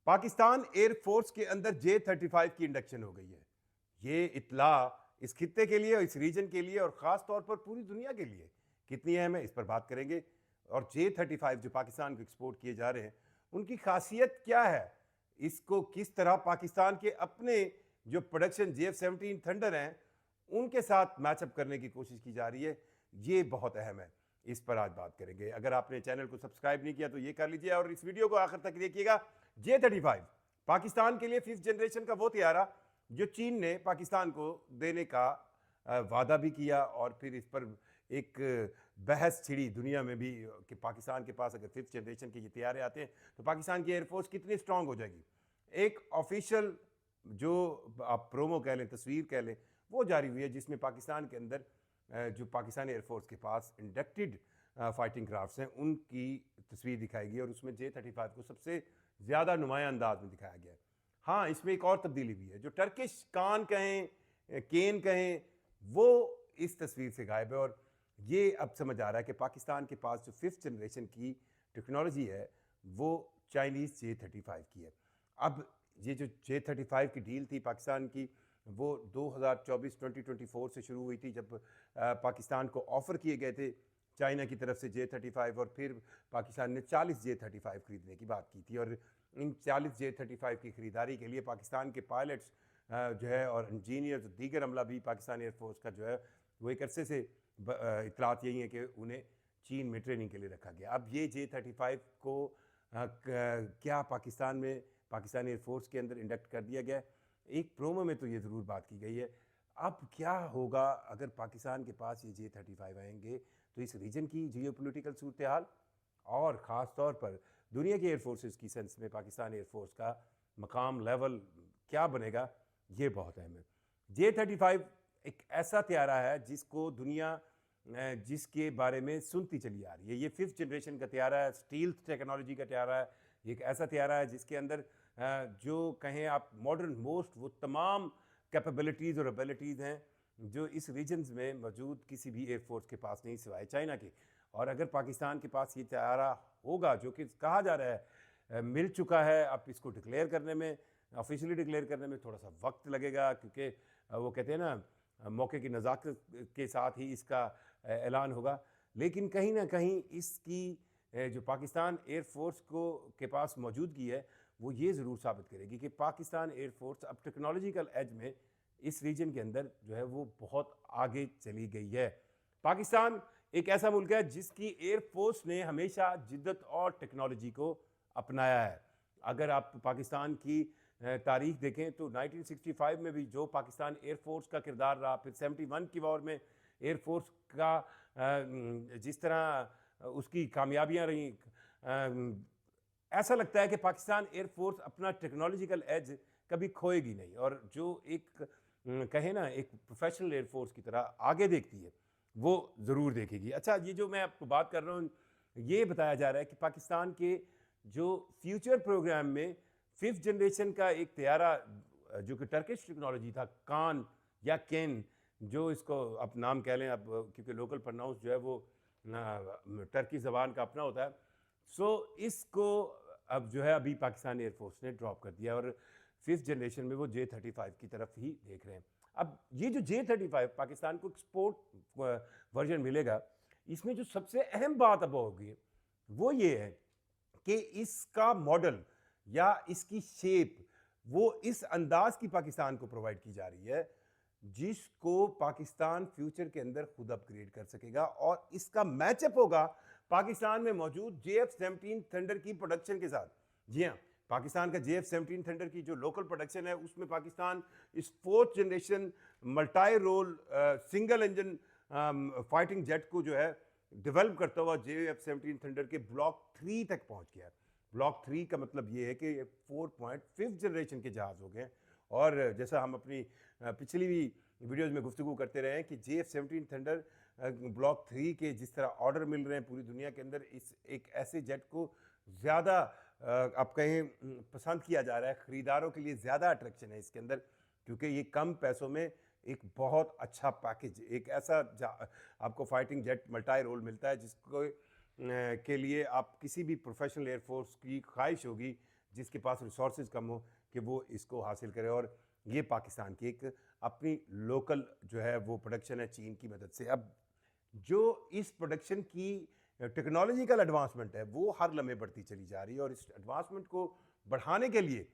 Pakistan air force के अंदर J-35 की इंडक्शन हो गई है। ये इत्तला इस खित्ते के लिए और इस रीजन के लिए और ख़ास तौर पर पूरी दुनिया के लिए कितनी अहम है, इस पर बात करेंगे। और J-35 जो पाकिस्तान को एक्सपोर्ट किए जा रहे हैं, उनकी खासियत क्या है? इसको किस तरह पाकिस्तान के अपने जो प्रोडक्शन JF-17 थंडर हैं, उनके साथ मैचअप करने की कोशिश की जा रही है, ये बहुत अहम है। इस पर आज बात करेंगे। अगर आपने चैनल को सब्सक्राइब नहीं किया तो ये कर लीजिए और इस वीडियो को आखिर तक देखिएगा। J-35 पाकिस्तान के लिए 5th जनरेशन का वो तैयारा जो चीन ने पाकिस्तान को देने का वादा भी किया और फिर इस पर एक बहस छिड़ी दुनिया में भी कि पाकिस्तान के पास अगर 5th जनरेशन के ये तैयारे आते हैं तो पाकिस्तान की एयरफोर्स कितनी स्ट्रांग हो जाएगी। एक ऑफिशियल जो आप प्रोमो कह लें, तस्वीर कह लें, वो जारी हुई है जिसमें पाकिस्तान के अंदर जो पाकिस्तान एयरफोर्स के पास इंडक्टेड फाइटिंग क्राफ्ट्स हैं उनकी तस्वीर दिखाई गई और उसमें J-35 को सबसे ज़्यादा नुमाया अंदाज में दिखाया गया है। हाँ, इसमें एक और तब्दीली भी है। जो टर्किश कान कहें, केन कहें, वो इस तस्वीर से गायब है और ये अब समझ आ रहा है कि पाकिस्तान के पास जो 5th जनरेशन की टेक्नोलॉजी है वो चाइनीज़ J-35 की है। अब ये जो J-35 की डील थी पाकिस्तान की, वो 2024 से शुरू हुई थी जब पाकिस्तान को ऑफ़र किए गए थे चाइना की तरफ से J-35 और फिर पाकिस्तान ने 40 J-35 खरीदने की बात की थी और इन 40 J-35 की ख़रीदारी के लिए पाकिस्तान के पायलट्स जो है और इंजीनियर्स दीगर अमला भी पाकिस्तान एयरफोर्स का जो है वो एक अरसे से इतलात यही है कि उन्हें चीन में ट्रेनिंग के लिए रखा गया। अब ये J-35 को क्या पाकिस्तान में पाकिस्तान एयरफोर्स के अंदर इंडक्ट कर दिया गया। एक प्रोमो में तो ये ज़रूर बात की गई है। अब क्या होगा अगर पाकिस्तान के पास ये J-35 आएंगे तो इस रीजन की जियोपॉलिटिकल सूरत हाल और ख़ास तौर पर दुनिया की एयरफोर्सेस की सेंस में पाकिस्तान एयरफोर्स का मकाम लेवल क्या बनेगा, ये बहुत अहम है। J-35 एक ऐसा तैयारा है जिसको दुनिया जिसके बारे में सुनती चली आ रही है। ये 5th जनरेशन का तैयारा है, स्टील्थ टेक्नोलॉजी का तैयारा है। ये एक ऐसा तैयारा है जिसके अंदर जो कहें आप मॉडर्न मोस्ट वो तमाम कैपेबिलिटीज़ और एबिलिटीज़ हैं जो इस रीजन्स में मौजूद किसी भी एयरफोर्स के पास नहीं सिवाय चाइना के। और अगर पाकिस्तान के पास ये तैयारा होगा जो कि कहा जा रहा है मिल चुका है, अब इसको डिक्लेयर करने में, ऑफिशियली डिक्लेयर करने में थोड़ा सा वक्त लगेगा क्योंकि वो कहते हैं ना मौके की नज़ाकत के साथ ही इसका ऐलान होगा। लेकिन कहीं ना कहीं इसकी जो पाकिस्तान एयरफोर्स को के पास मौजूदगी है वो ये ज़रूर साबित करेगी कि पाकिस्तान एयरफोर्स अब टेक्नोलॉजिकल एज में इस रीजन के अंदर जो है वो बहुत आगे चली गई है। पाकिस्तान एक ऐसा मुल्क है जिसकी एयरफोर्स ने हमेशा जिद्दत और टेक्नोलॉजी को अपनाया है। अगर आप पाकिस्तान की तारीख देखें तो 1965 में भी जो पाकिस्तान एयरफोर्स का किरदार रहा, फिर 71 की वॉर में एयरफोर्स का जिस तरह उसकी कामयाबियाँ रहीं, ऐसा लगता है कि पाकिस्तान एयरफोर्स अपना टेक्नोलॉजिकल एज कभी खोएगी नहीं और जो एक कहे ना एक प्रोफेशनल एयरफोर्स की तरह आगे देखती है वो ज़रूर देखेगी। अच्छा, ये जो मैं आपको बात कर रहा हूँ ये बताया जा रहा है कि पाकिस्तान के जो फ्यूचर प्रोग्राम में 5th जनरेशन का एक तैयारा जो कि टर्किश टेक्नोलॉजी था, कान या केन जो इसको आप नाम कह लें, अब क्योंकि लोकल प्रोनाउंस जो है वो टर्की ज़बान का अपना होता है। सो इसको अब जो है अभी पाकिस्तान एयरफोर्स ने ड्रॉप कर दिया और 5th जनरेशन में वो J-35 की तरफ ही देख रहे हैं। अब ये जो J-35 पाकिस्तान को एक्सपोर्ट वर्जन मिलेगा, इसमें जो सबसे अहम बात अब होगी वो ये है कि इसका मॉडल या इसकी शेप वो इस अंदाज की पाकिस्तान को प्रोवाइड की जा रही है जिसको पाकिस्तान फ्यूचर के अंदर खुद अपग्रेड कर सकेगा और इसका मैचअप होगा पाकिस्तान में मौजूद JF-17 थंडर की प्रोडक्शन के साथ। जी हाँ, पाकिस्तान का JF-17 थंडर की जो लोकल प्रोडक्शन है उसमें पाकिस्तान इस 4th generation multi role single engine fighting jet को जो है डेवलप करता हुआ JF-17 थंडर के ब्लॉक 3 तक पहुंच गया है। ब्लॉक 3 का मतलब ये है कि 4.5 जनरेशन के जहाज़ हो गए और जैसा हम अपनी पिछली भी वीडियोज़ में गुफ्तगू करते रहे हैं कि JF-17 थंडर ब्लॉक 3 के जिस तरह ऑर्डर मिल रहे हैं पूरी दुनिया के अंदर, इस एक ऐसे जेट को ज़्यादा आप कहें पसंद किया जा रहा है, ख़रीदारों के लिए ज़्यादा अट्रैक्शन है इसके अंदर क्योंकि ये कम पैसों में एक बहुत अच्छा पैकेज, एक ऐसा आपको फाइटिंग जेट मल्टी रोल मिलता है जिसको के लिए आप किसी भी प्रोफेशनल एयरफोर्स की ख्वाहिश होगी जिसके पास रिसोर्सेज कम हो कि वो इसको हासिल करे। और ये पाकिस्तान की एक अपनी लोकल जो है वो प्रोडक्शन है चीन की मदद से। अब जो इस प्रोडक्शन की टेक्नोलॉजिकल एडवांसमेंट है वो हर लम्हे बढ़ती चली जा रही है, और इस एडवांसमेंट को बढ़ाने के लिए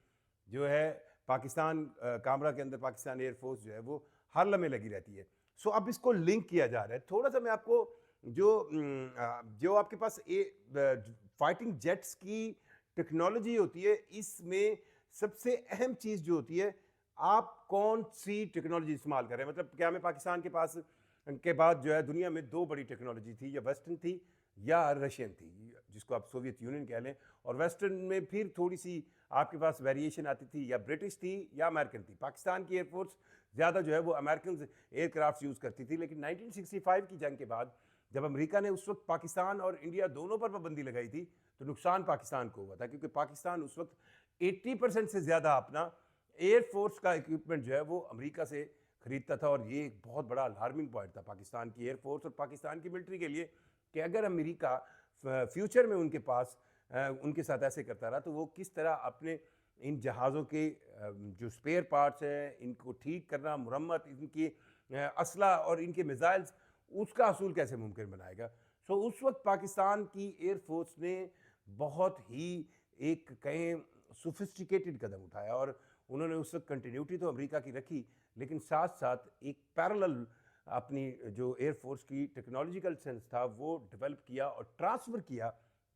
जो है पाकिस्तान कामरा के अंदर पाकिस्तान एयरफोर्स जो है वो हर लम्हे लगी रहती है। सो अब इसको लिंक किया जा रहा है। थोड़ा सा मैं आपको जो आपके पास फाइटिंग जेट्स की टेक्नोलॉजी होती है, इसमें सबसे अहम चीज़ जो होती है, आप कौन सी टेक्नोलॉजी इस्तेमाल कर रहे हैं। मतलब क्या में पाकिस्तान के पास के बाद जो है दुनिया में दो बड़ी टेक्नोलॉजी थी, या वेस्टर्न थी या रशियन थी, जिसको आप सोवियत यूनियन कह लें। और वेस्टर्न में फिर थोड़ी सी आपके पास वेरिएशन आती थी, या ब्रिटिश थी या अमेरिकन थी। पाकिस्तान की एयरफोर्स ज़्यादा जो है वो अमेरिकन एयरक्राफ्ट यूज़ करती थी। लेकिन 1965 की जंग के बाद जब अमेरिका ने उस वक्त पाकिस्तान और इंडिया दोनों पर पाबंदी लगाई थी, तो नुकसान पाकिस्तान को हुआ था, क्योंकि पाकिस्तान उस वक्त 80% से ज़्यादा अपना एयरफोर्स का इक्विपमेंट जो है वो अमेरिका से खरीदता था। और ये एक बहुत बड़ा अलार्मिंग पॉइंट था पाकिस्तान की एयरफोर्स और पाकिस्तान की मिलिट्री के लिए, कि अगर अमेरिका फ्यूचर में उनके पास उनके साथ ऐसे करता रहा, तो वो किस तरह अपने इन जहाज़ों के जो स्पेयर पार्ट्स हैं इनको ठीक करना, मुरम्मत, इनकी असला और इनके मिसाइल्स, उसका असूल कैसे मुमकिन बनाएगा। सो उस वक्त पाकिस्तान की एयरफोर्स ने बहुत ही एक कहें सोफिस्टिकेटेड कदम उठाया, और उन्होंने उस वक्त कंटिन्यूटी तो अमेरिका की रखी, लेकिन साथ साथ एक पैरेलल अपनी जो एयरफोर्स की टेक्नोलॉजिकल सेंस था वो डेवलप किया और ट्रांसफ़र किया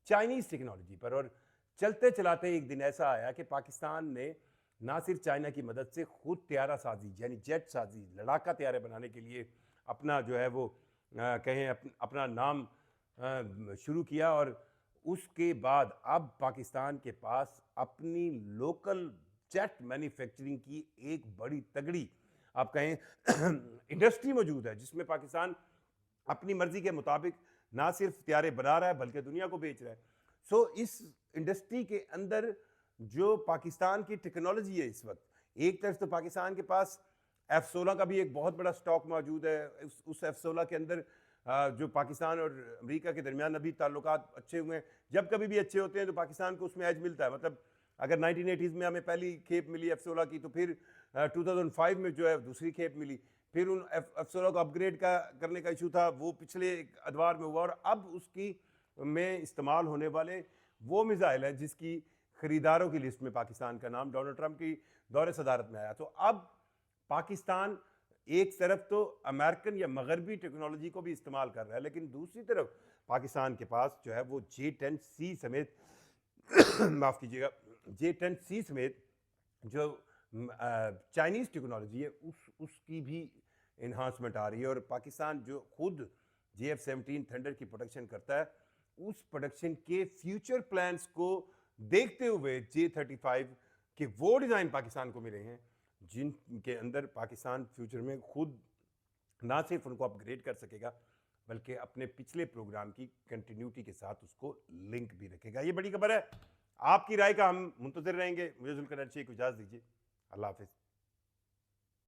चाइनीज़ टेक्नोलॉजी पर। और चलते चलाते एक दिन ऐसा आया कि पाकिस्तान ने ना सिर्फ चाइना की मदद से खुद त्यारा साजी यानी जेट साजी, लड़ाका त्यारे बनाने के लिए अपना जो है वो कहें अपना नाम शुरू किया, और उसके बाद अब पाकिस्तान के पास अपनी लोकल जेट मैन्युफैक्चरिंग की एक बड़ी तगड़ी आप कहें इंडस्ट्री मौजूद है, जिसमें पाकिस्तान अपनी मर्जी के मुताबिक ना सिर्फ त्यारे बना रहा है बल्कि दुनिया को बेच रहा है। सो इस इंडस्ट्री के अंदर जो पाकिस्तान की टेक्नोलॉजी है इस वक्त, एक तरफ तो पाकिस्तान के पास F-16 का भी एक बहुत बड़ा स्टॉक मौजूद है। उस F-16 के अंदर जो पाकिस्तान और अमेरिका के दरमियान अभी ताल्लुकात अच्छे हुए हैं। जब कभी भी अच्छे होते हैं तो पाकिस्तान को उसमें एज मिलता है। मतलब अगर 1980s में हमें पहली खेप मिली F-16 की, तो फिर 2005 में जो है दूसरी खेप मिली। फिर उन F-16 को अपग्रेड करने का इशू था, वो पिछले एक अदवार में हुआ, और अब उसकी में इस्तेमाल होने वाले वो मिसाइल है जिसकी खरीदारों की लिस्ट में पाकिस्तान का नाम डोनाल्ड ट्रंप की दौरे सदारत में आया। तो अब पाकिस्तान एक तरफ तो अमेरिकन या मगरबी टेक्नोलॉजी को भी इस्तेमाल कर रहा है, लेकिन दूसरी तरफ पाकिस्तान के पास जो है वो J-10C समेत माफ़ कीजिएगा, J-10C समेत जो चाइनीज़ टेक्नोलॉजी है उसकी भी इन्हांसमेंट आ रही है। और पाकिस्तान जो खुद JF-17 थंडर की प्रोडक्शन करता है, उस प्रोडक्शन के फ्यूचर प्लान्स को देखते हुए J-35 के वो डिज़ाइन पाकिस्तान को मिले हैं जिनके अंदर पाकिस्तान फ्यूचर में खुद ना सिर्फ उनको अपग्रेड कर सकेगा बल्कि अपने पिछले प्रोग्राम की कंटिन्यूटी के साथ उसको लिंक भी रखेगा। ये बड़ी खबर है। आपकी राय का हम मुंतज़िर रहेंगे। मुझे जुल्फ़िकार को इजाज़त दीजिए। अल्लाह हाफ़िज़।